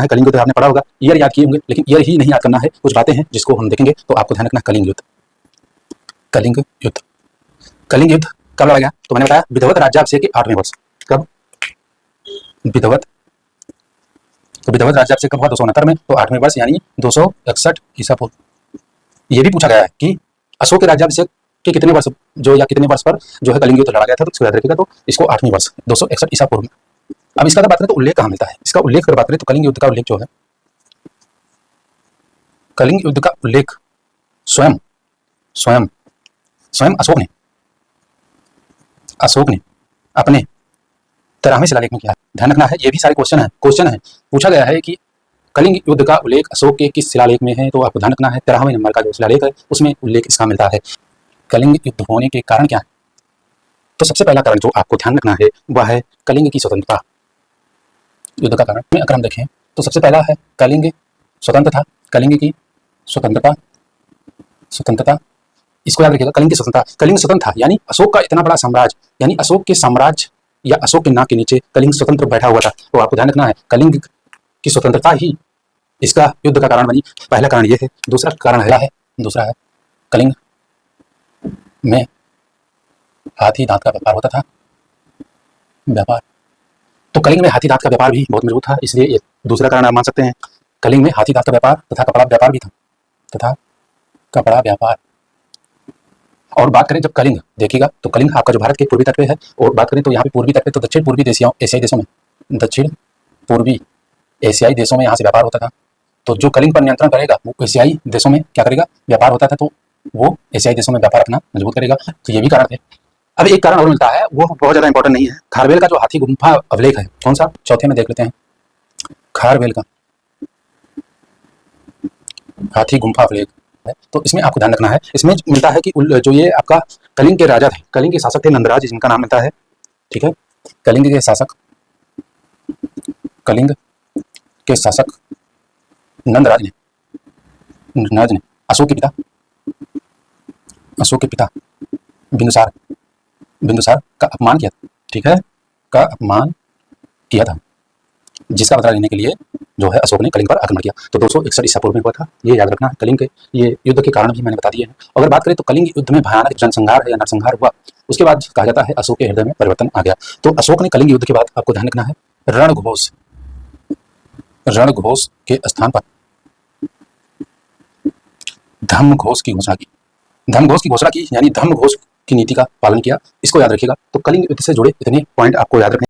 है कलिंग युद्ध आपने पढ़ा होगा, ईयर याद किए होंगे, लेकिन ईयर ही नहीं याद करना है, कुछ बातें हैं जिसको हम देखेंगे तो आपको ध्यान रखना। कलिंग युद्ध, कलिंग युद्ध, कलिंग युद्ध कब लड़ा गया? तो मैंने बताया विधवत राज्याभिषेक के 8वें वर्ष। कब? विधवत, तो विधवत राज्याभिषेक कब हुआ? 269 में, तो 8वें वर्ष यानी 261 ईसा पूर्व। ये भी पूछा गया है कि अशोक के राज्याभिषेक के कितने वर्ष जो या कितने वर्ष पर जो है कलिंग युद्ध लड़ा गया था, तो इसको याद रखिएगा। तो इसको 8वें वर्ष 261 ईसा पूर्व में। अब इसका बात करें तो उल्लेख कहाँ मिलता है? इसका उल्लेख अगर बात करें तो कलिंग युद्ध का उल्लेख जो है, कलिंग युद्ध का उल्लेख स्वयं स्वयं स्वयं अशोक ने अपने 13वें शिलालेख में किया है। ध्यान रखना है, ये भी सारे क्वेश्चन है। पूछा गया है कि कलिंग युद्ध का उल्लेख अशोक के किस शिलालेख में है, तो आपको ध्यान रखना है 13वें नंबर का जो शिलालेख है उसमें उल्लेख इसका मिलता है। कलिंग युद्ध होने के कारण क्या है? तो सबसे पहला कारण जो आपको ध्यान रखना है वह है कलिंग की स्वतंत्रता। युद्ध का कारण में अगर हम देखें तो सबसे पहला है कलिंग स्वतंत्र था। कलिंग की स्वतंत्रता, इसको याद रखिएगा। कलिंग की स्वतंत्रता, कलिंग स्वतंत्र था यानी अशोक का इतना बड़ा साम्राज्य, यानी अशोक के साम्राज्य या अशोक के नाक के नीचे कलिंग स्वतंत्र बैठा हुआ था। तो आपको ध्यान रखना है कलिंग की स्वतंत्रता ही इसका युद्ध का कारण बनी। पहला कारण ये है। दूसरा है कलिंग में हाथी दांत का व्यापार होता था। तो कलिंग में हाथी दांत का व्यापार भी बहुत मजबूत था, इसलिए ये दूसरा कारण आप मान सकते हैं। कलिंग में हाथी दांत का व्यापार तथा कपड़ा व्यापार भी था, और बात करें जब कलिंग देखिएगा तो कलिंग आपका जो भारत के पूर्वी तट पे है, और बात करें तो यहाँ पे पूर्वी तट पे तो दक्षिण पूर्वी एशियाई देशों में, दक्षिण पूर्वी एशियाई देशों में यहाँ से व्यापार होता था। तो जो कलिंग पर नियंत्रण करेगा वो एशियाई देशों में क्या करेगा? व्यापार होता था, तो वो एशियाई देशों में व्यापार अपना मजबूत करेगा। तो ये भी कारण है। अब एक कारण और मिलता है, वो बहुत ज्यादा इंपॉर्टेंट नहीं है। खारवेल का जो हाथी गुम्फा अभिलेख है, कौन सा? चौथे में देख लेते हैं। खारवेल का हाथी गुम्फा अभिलेख है, तो इसमें आपको ध्यान रखना है, इसमें मिलता है कि जो ये आपका कलिंग के राजा थे, कलिंग के शासक थे नंदराज, जिनका नाम मिलता है, ठीक है। कलिंग के शासक नंदराज ने अशोक के पिता बिंदुसार का अपमान किया, ठीक है, जिसका बदला लेने के लिए जो है अशोक ने कलिंग पर आक्रमण किया। तो 261 ईसा पूर्व में हुआ था, ये याद रखना है। कलिंग के ये युद्ध के कारण भी मैंने बता दिए हैं। अगर बात करें तो कलिंग युद्ध में भयानक जनसंहार है या नरसंहार हुआ, उसके बाद कहा जाता है अशोक के हृदय में परिवर्तन आ गया। तो अशोक ने कलिंग युद्ध के बाद, आपको ध्यान रखना है, रणघोष के स्थान पर धर्मघोष की घोषणा की, यानी धर्मघोष की नीति का पालन किया। इसको याद रखिएगा। तो कलिंग युद्ध से जुड़े इतने पॉइंट आपको याद रखने